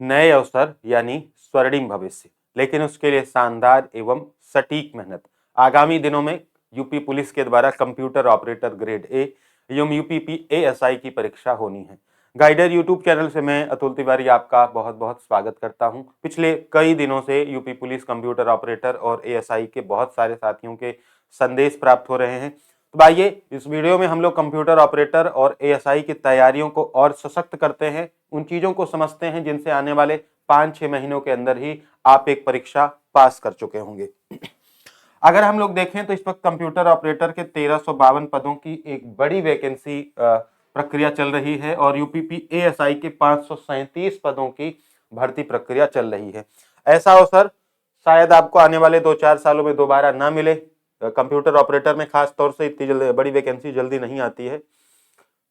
नए अवसर यानी स्वर्णिम भविष्य, लेकिन उसके लिए शानदार एवं सटीक मेहनत। आगामी दिनों में यूपी पुलिस के द्वारा कंप्यूटर ऑपरेटर ग्रेड ए एवं यूपीपी एएसआई की परीक्षा होनी है। गाइडर यूट्यूब चैनल से मैं अतुल तिवारी आपका बहुत बहुत स्वागत करता हूं। पिछले कई दिनों से यूपी पुलिस कंप्यूटर ऑपरेटर और एएसआई के बहुत सारे साथियों के संदेश प्राप्त हो रहे हैं। तो आइए इस वीडियो में हम लोग कंप्यूटर ऑपरेटर और एएसआई की तैयारियों को और सशक्त करते हैं, उन चीजों को समझते हैं जिनसे आने वाले 5-6 महीनों के अंदर ही आप एक परीक्षा पास कर चुके होंगे। अगर हम लोग देखें तो इस वक्त कंप्यूटर ऑपरेटर के 1352 पदों की एक बड़ी वैकेंसी प्रक्रिया चल रही है और यूपीपी एएसआई के 537 पदों की भर्ती प्रक्रिया चल रही है। ऐसा अवसर शायद आपको आने वाले 2-4 सालों में दोबारा ना मिले। कंप्यूटर ऑपरेटर में खास तौर से इतनी जल्दी बड़ी वैकेंसी जल्दी नहीं आती है।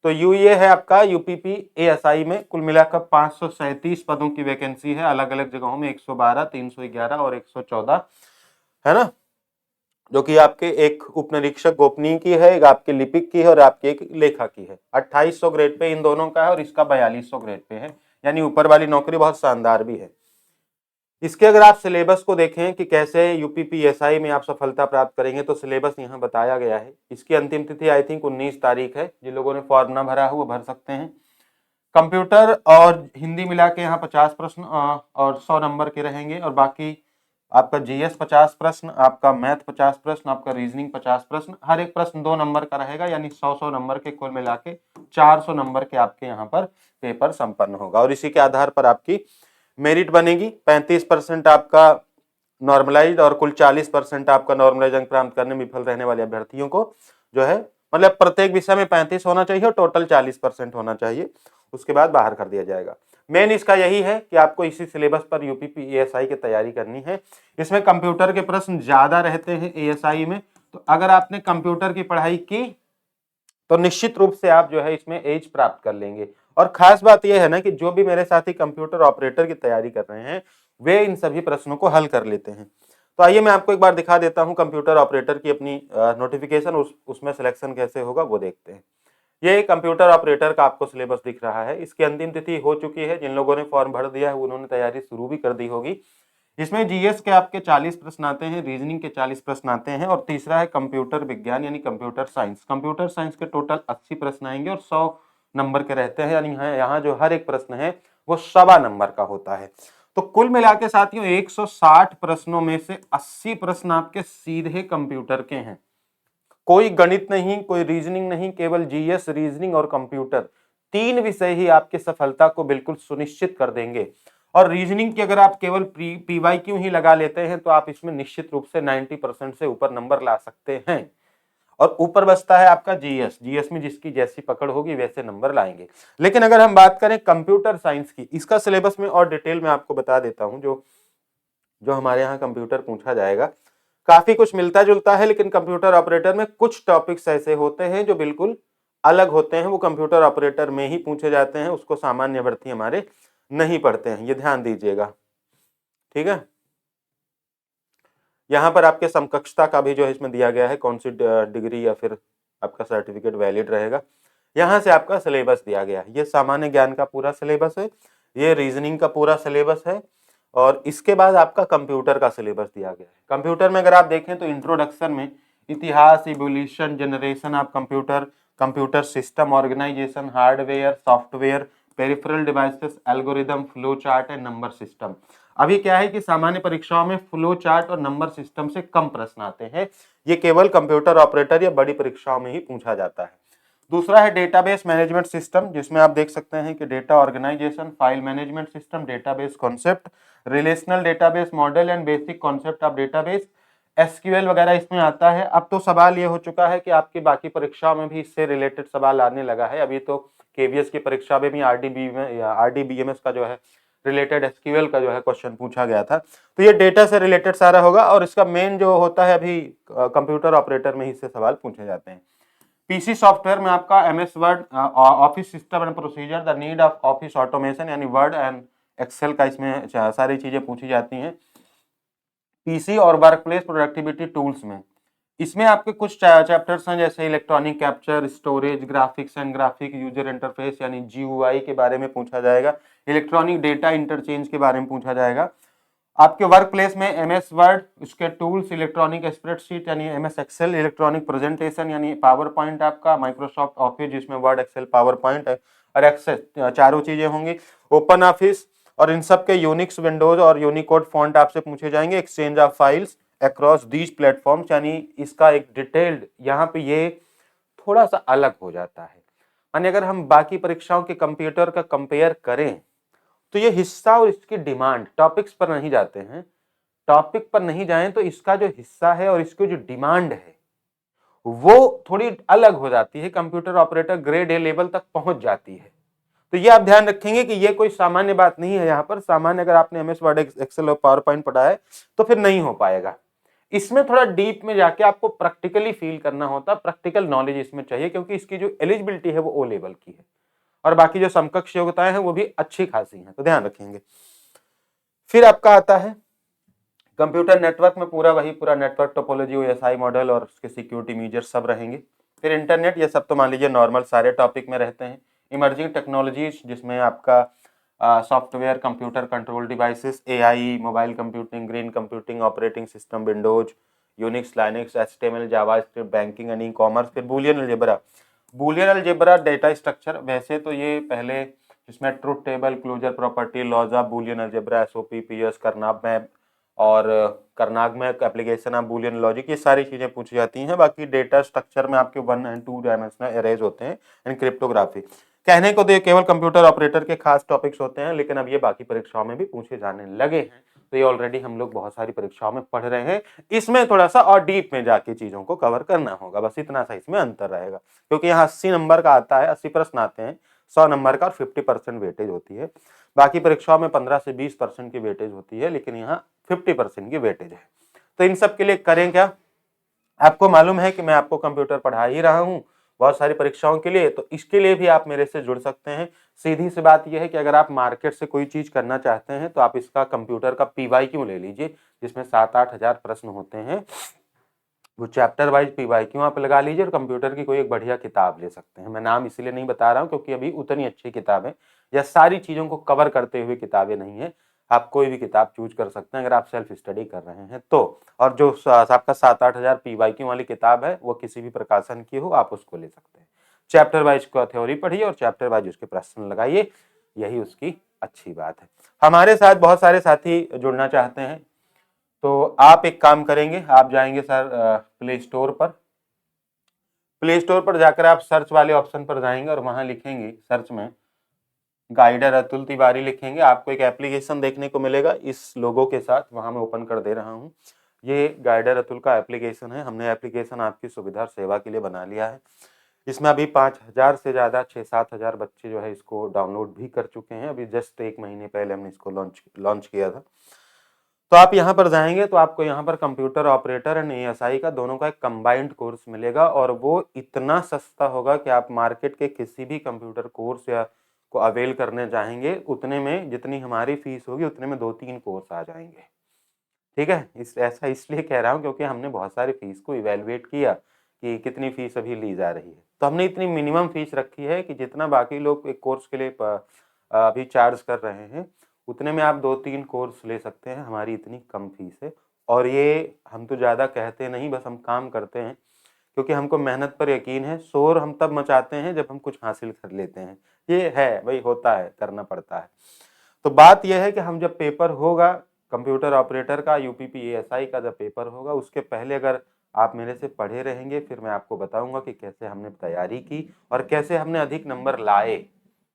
तो ये है आपका यूपीपी एएसआई में कुल मिलाकर 537 पदों की वैकेंसी है। अलग अलग जगहों में 112, 311 और 114 है ना, जो कि आपके एक उप निरीक्षक गोपनीय की है, एक आपके लिपिक की है और आपके एक लेखा की है। 2800 ग्रेड पे इन दोनों का है और इसका 4200 ग्रेड पे है, यानी ऊपर वाली नौकरी बहुत शानदार भी है। इसके अगर आप सिलेबस को देखें कि कैसे यूपीपीएसआई में आप सफलता प्राप्त करेंगे तो सिलेबस यहाँ बताया गया है। इसकी अंतिम तिथि आई थिंक 19 तारीख है। जिन लोगों ने फॉर्म ना भरा हो वो भर सकते हैं। कंप्यूटर और हिंदी मिला के यहाँ 50 प्रश्न और 100 नंबर के रहेंगे और बाकी आपका जीएस 50 प्रश्न, आपका मैथ 50 प्रश्न, आपका रीजनिंग 50 प्रश्न। हर एक प्रश्न 2 नंबर का रहेगा, यानी 100-100 नंबर के कुल मिला के 400 नंबर के आपके यहाँ पर पेपर संपन्न होगा और इसी के आधार पर आपकी मेरिट बनेगी। 35% आपका नॉर्मलाइज्ड और कुल 40% आपका नॉर्मलाइज अंक प्राप्त करने में विफल रहने वाले अभ्यर्थियों को जो है, मतलब प्रत्येक विषय में 35 होना चाहिए और टोटल 40% होना चाहिए, उसके बाद बाहर कर दिया जाएगा। मेन इसका यही है कि आपको इसी सिलेबस पर यूपीपी एएसआई की तैयारी करनी है। इसमें कंप्यूटर के प्रश्न ज्यादा रहते हैं एएसआई में, तो अगर आपने कंप्यूटर की पढ़ाई की तो निश्चित रूप से आप जो है इसमें एज प्राप्त कर लेंगे। और खास बात यह है ना कि जो भी मेरे साथी कंप्यूटर ऑपरेटर की तैयारी कर रहे हैं वे इन सभी प्रश्नों को हल कर लेते हैं। तो आइए मैं आपको एक बार दिखा देता हूं कंप्यूटर ऑपरेटर की अपनी नोटिफिकेशन, उसमें सिलेक्शन कैसे होगा वो देखते हैं। ये कंप्यूटर ऑपरेटर का आपको सिलेबस दिख रहा है। इसकी अंतिम तिथि हो चुकी है। जिन लोगों ने फॉर्म भर दिया है उन्होंने तैयारी शुरू भी कर दी होगी। इसमें जीएस के आपके 40 प्रश्न आते हैं, रीजनिंग के 40 प्रश्न आते हैं और तीसरा है कंप्यूटर विज्ञान यानी कंप्यूटर साइंस। कंप्यूटर साइंस के टोटल 80 प्रश्न आएंगे और 100 नंबर के रहते हैं, यानी यहाँ जो हर एक प्रश्न है वो 1.25 नंबर का होता है। तो कुल मिला के साथियों 160 प्रश्नों में से 80 प्रश्न आपके सीधे कंप्यूटर के हैं। कोई गणित नहीं, कोई रीजनिंग नहीं, केवल जीएस, रीजनिंग और कंप्यूटर, 3 विषय ही आपकी सफलता को बिल्कुल सुनिश्चित कर देंगे। और रीजनिंग की अगर आप केवल पीवाईक्यू ही लगा लेते हैं तो आप इसमें निश्चित रूप से 90% से ऊपर नंबर ला सकते हैं। और ऊपर बचता है आपका जीएस। जीएस में जिसकी जैसी पकड़ होगी वैसे नंबर लाएंगे। लेकिन अगर हम बात करें कंप्यूटर साइंस की, इसका सिलेबस में और डिटेल में आपको बता देता हूं। जो जो हमारे यहाँ कंप्यूटर पूछा जाएगा काफी कुछ मिलता जुलता है, लेकिन कंप्यूटर ऑपरेटर में कुछ टॉपिक्स ऐसे होते हैं जो बिल्कुल अलग होते हैं। वो कंप्यूटर ऑपरेटर में ही पूछे जाते हैं, उसको सामान्य भर्ती हमारे नहीं पढ़ते हैं, ये ध्यान दीजिएगा। ठीक है, यहाँ पर आपके समकक्षता का भी जो है इसमें दिया गया है, कौन सी डिग्री या फिर आपका सर्टिफिकेट वैलिड रहेगा। यहाँ से आपका सिलेबस दिया गया है। ये सामान्य ज्ञान का पूरा सिलेबस है, ये रीजनिंग का पूरा सिलेबस है और इसके बाद आपका कंप्यूटर का सिलेबस दिया गया है। कंप्यूटर में अगर आप देखें तो इंट्रोडक्शन में इतिहास, evolution, generation of computer, computer system organization, hardware, software, peripheral devices, algorithm, flow chart and number system. अभी क्या है कि सामान्य परीक्षाओं में फ्लो चार्ट और नंबर सिस्टम से कम प्रश्न आते हैं, ये केवल कंप्यूटर ऑपरेटर या बड़ी परीक्षाओं में ही पूछा जाता है। दूसरा है डेटाबेस मैनेजमेंट सिस्टम, जिसमें आप देख सकते हैं कि data organization, file management system, database concept, relational database model and basic concept of database, SQL वगैरह इसमें आता है। अब तो सवाल ये हो चुका है कि आपकी बाकी परीक्षाओं में भी इससे रिलेटेड सवाल आने लगा है। अभी तो केवीएस की परीक्षा में भी आरडीबीएमएस का जो है रिलेटेड एसक्यूएल का जो है क्वेश्चन पूछा गया था। तो ये डेटा से रिलेटेड सारा होगा और इसका मेन जो होता है अभी कंप्यूटर ऑपरेटर में ही इससे सवाल पूछे जाते हैं। पीसी सॉफ्टवेयर में आपका MS word, office system and procedure, the need of office automation यानी वर्ड एंड एक्सेल का इसमें सारी चीजें पूछी जाती हैं। पीसी और वर्कप्लेस प्रोडक्टिविटी टूल्स में इसमें आपके कुछ चैप्टर्स हैं जैसे electronic capture, storage, graphics and graphic user interface यानी जीयूआई के बारे में पूछा जाएगा, इलेक्ट्रॉनिक डेटा इंटरचेंज के बारे में पूछा जाएगा। आपके वर्क प्लेस में एमएस वर्ड, उसके टूल्स, इलेक्ट्रॉनिक स्प्रेडशीट यानी एमएस एक्सेल, इलेक्ट्रॉनिक प्रेजेंटेशन यानी पावर पॉइंट, आपका माइक्रोसॉफ्ट ऑफिस जिसमें वर्ड, एक्सेल, पावर पॉइंट है और एक्सेस, चारों चीजें होंगी। ओपन ऑफिस और इन सब के यूनिक्स, विंडोज और यूनिकोड फॉन्ट आपसे पूछे जाएंगे। Exchange of files across these platforms यानी इसका एक डिटेल्ड, यहाँ पे ये थोड़ा सा अलग हो जाता है। यानी अगर हम बाकी परीक्षाओं के कंप्यूटर का कंपेयर करें तो ये हिस्सा और इसकी डिमांड, टॉपिक्स पर नहीं जाते हैं, टॉपिक पर नहीं जाएं तो इसका जो हिस्सा है और इसकी जो डिमांड है वो थोड़ी अलग हो जाती है, computer operator grade A level तक पहुंच जाती है। तो ये आप ध्यान रखेंगे कि ये कोई सामान्य बात नहीं है। यहाँ पर सामान्य अगर आपने एमएस वर्ड, एक्सेल और पावर पॉइंट पढ़ा है तो फिर नहीं हो पाएगा। इसमें थोड़ा डीप में जाके आपको प्रैक्टिकली फील करना होता है, प्रैक्टिकल नॉलेज इसमें चाहिए, क्योंकि इसकी जो एलिजिबिलिटी है वो ओ लेवल की है और बाकी जो समकक्ष योग्यताएं हैं वो भी अच्छी खासी हैं, तो ध्यान रखेंगे। फिर आपका आता है कंप्यूटर नेटवर्क में पूरा नेटवर्क टोपोलॉजी, ओएसआई मॉडल और उसके सिक्योरिटी मेजर सब रहेंगे। फिर इंटरनेट, ये सब तो मान लीजिए नॉर्मल सारे टॉपिक में रहते हैं। इमर्जिंग टेक्नोलॉजीज जिसमें आपका software, computer control devices, AI, mobile computing, green computing, operating system, Windows, Unix, Linux, HTML, JavaScript, banking and e commerce. फिर Boolean algebra, Boolean algebra data structure, वैसे तो ये पहले इसमें truth table, closure property, laws of Boolean algebra, SOP, PS, Karnaugh map और Karnaugh में application of Boolean logic, ये सारी चीजें पूछी जाती हैं। बाकी डेटा स्ट्रक्चर में आपके 1 एंड 2 डायमेंशनल एरेज होते हैं एंड क्रिप्टोग्राफी। कहने को तो ये केवल कंप्यूटर ऑपरेटर के खास टॉपिक्स होते हैं, लेकिन अब ये बाकी परीक्षाओं में भी पूछे जाने लगे हैं, तो ये ऑलरेडी हम लोग बहुत सारी परीक्षाओं में पढ़ रहे हैं। इसमें थोड़ा सा और डीप में जाके चीजों को कवर करना होगा, बस इतना सा इसमें अंतर रहेगा, क्योंकि यहाँ 80 नंबर का आता है, 80 प्रश्न आते हैं, 100 नंबर का और 50% वेटेज होती है। बाकी परीक्षाओं में 15 से 20% की वेटेज होती है, लेकिन यहाँ 50% की वेटेज है। तो इन सब के लिए करें क्या, आपको मालूम है कि मैं आपको कंप्यूटर पढ़ा ही रहा हूं बहुत सारी परीक्षाओं के लिए, तो इसके लिए भी आप मेरे से जुड़ सकते हैं। सीधी सी बात यह है कि अगर आप मार्केट से कोई चीज करना चाहते हैं तो आप इसका कंप्यूटर का पीवाईक्यू ले लीजिए, जिसमें 7-8 हजार प्रश्न होते हैं, वो चैप्टर वाइज पीवाईक्यू आप लगा लीजिए और कंप्यूटर की कोई एक बढ़िया किताब ले सकते हैं। मैं नाम इसलिए नहीं बता रहा हूं क्योंकि अभी उतनी अच्छी किताबें या सारी चीजों को कवर करते हुए किताबें नहीं है। आप कोई भी किताब चूज कर सकते हैं अगर आप सेल्फ स्टडी कर रहे हैं तो। और जो आपका 7-8 हजार पीवाईक्यू वाली किताब है वो किसी भी प्रकाशन की हो, आप उसको ले सकते हैं। चैप्टर वाइज का थ्योरी पढ़िए और चैप्टर वाइज उसके प्रश्न लगाइए, यही उसकी अच्छी बात है। हमारे साथ बहुत सारे साथी जुड़ना चाहते हैं, तो आप एक काम करेंगे, आप जाएंगे सर प्ले स्टोर पर। प्ले स्टोर पर जाकर आप सर्च वाले ऑप्शन पर जाएंगे और वहां लिखेंगे सर्च में गाइडर अतुल तिवारी लिखेंगे, आपको एक एप्लीकेशन देखने को मिलेगा इस लोगो के साथ, वहां मैं ओपन कर दे रहा हूं। ये गाइडर अतुल का एप्लीकेशन है, हमने एप्लीकेशन आपकी सुविधा और सेवा के लिए बना लिया है। इसमें अभी 5000 से ज्यादा 6-7 हजार बच्चे जो है इसको डाउनलोड भी कर चुके हैं। अभी जस्ट 1 महीने पहले हमने इसको लॉन्च किया था। तो आप यहाँ पर जाएंगे तो आपको यहाँ पर कंप्यूटर ऑपरेटर एंड एएसआई का दोनों का एक कंबाइंड कोर्स मिलेगा और वो इतना सस्ता होगा कि आप मार्केट के किसी भी कंप्यूटर कोर्स या को अवेल करने जाएंगे उतने में, जितनी हमारी फीस होगी उतने में 2-3 कोर्स आ जाएंगे। ठीक है, ऐसा इसलिए कह रहा हूँ क्योंकि हमने बहुत सारी फीस को इवेलुएट किया कि कितनी फीस अभी ली जा रही है, तो हमने इतनी मिनिमम फीस रखी है कि जितना बाकी लोग एक कोर्स के लिए अभी चार्ज कर रहे हैं उतने में आप 2-3 कोर्स ले सकते हैं, हमारी इतनी कम फीस है। और ये हम तो ज़्यादा कहते नहीं, बस हम काम करते हैं, क्योंकि हमको मेहनत पर यकीन है। शोर हम तब मचाते हैं जब हम कुछ हासिल कर लेते हैं, ये है भाई, होता है, करना पड़ता है। तो बात यह है कि हम जब पेपर होगा कंप्यूटर ऑपरेटर का, यूपीपीएएसआई का जब पेपर होगा उसके पहले अगर आप मेरे से पढ़े रहेंगे फिर मैं आपको बताऊंगा कि कैसे हमने तैयारी की और कैसे हमने अधिक नंबर लाए।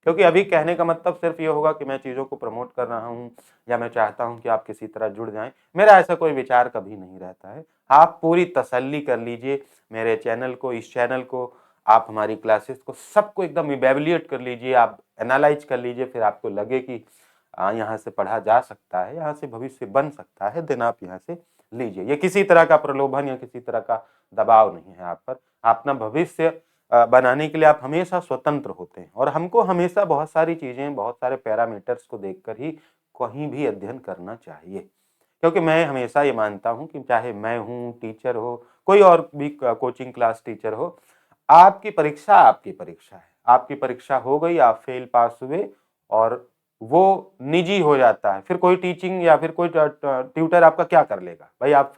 क्योंकि अभी कहने का मतलब सिर्फ ये होगा कि मैं चीज़ों को प्रमोट कर रहा हूँ या मैं चाहता हूँ कि आप किसी तरह जुड़ जाएं, मेरा ऐसा कोई विचार कभी नहीं रहता है। आप पूरी तसल्ली कर लीजिए मेरे चैनल को, इस चैनल को, आप हमारी क्लासेस को, सबको एकदम इवेल्युएट कर लीजिए, आप एनालाइज कर लीजिए, फिर आपको लगे कि यहाँ से पढ़ा जा सकता है, यहाँ से भविष्य बन सकता है, देन आप यहाँ से लीजिए। ये किसी तरह का प्रलोभन या किसी तरह का दबाव नहीं है आप पर। अपना भविष्य बनाने के लिए आप हमेशा स्वतंत्र होते हैं और हमको हमेशा बहुत सारी चीजें, बहुत सारे पैरामीटर्स को देखकर ही कहीं भी अध्ययन करना चाहिए। क्योंकि मैं हमेशा ये मानता हूँ कि चाहे मैं हूँ, टीचर हो, कोई और भी कोचिंग क्लास टीचर हो, आपकी परीक्षा है, आपकी परीक्षा हो गई, आप फेल पास हुए और वो निजी हो जाता है, फिर कोई टीचिंग या फिर कोई ट्यूटर आपका क्या कर लेगा भाई? आप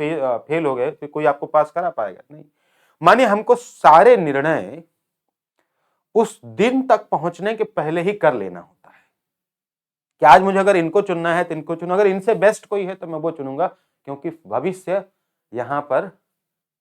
फेल हो गए, फिर कोई आपको पास करा पाएगा? नहीं। मानिए हमको सारे निर्णय उस दिन तक पहुंचने के पहले ही कर लेना होता है कि आज मुझे अगर इनको चुनना है तो इनको चुनो, अगर इनसे बेस्ट कोई है तो मैं वो चुनूंगा, क्योंकि भविष्य यहां पर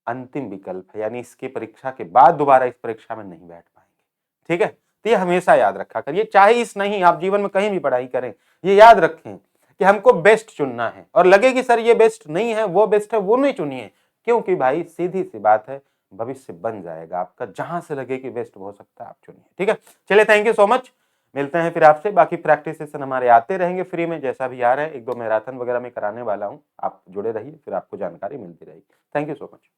अंतिम विकल्प है, यानी इसकी परीक्षा के बाद दोबारा इस परीक्षा में नहीं बैठ पाएंगे। ठीक है, तो ये हमेशा याद रखा करिए, चाहे इस नहीं आप जीवन में कहीं भी पढ़ाई करें, ये याद रखें कि हमको बेस्ट चुनना है, और लगे कि सर ये बेस्ट नहीं है, वो बेस्ट है, वो नहीं चुनिए, क्योंकि भाई सीधी सी बात है, भविष्य बन जाएगा आपका, जहां से लगे कि बेस्ट हो सकता है आप चुनिए। ठीक है, चलिए थैंक यू सो मच, मिलते हैं फिर आपसे। बाकी प्रैक्टिस सेशन हमारे आते रहेंगे फ्री में, जैसा भी आ रहे हैं, 1-2 मैराथन वगैरह में कराने वाला हूं, आप जुड़े रहिए, फिर आपको जानकारी मिलती रहेगी। Thank you so much.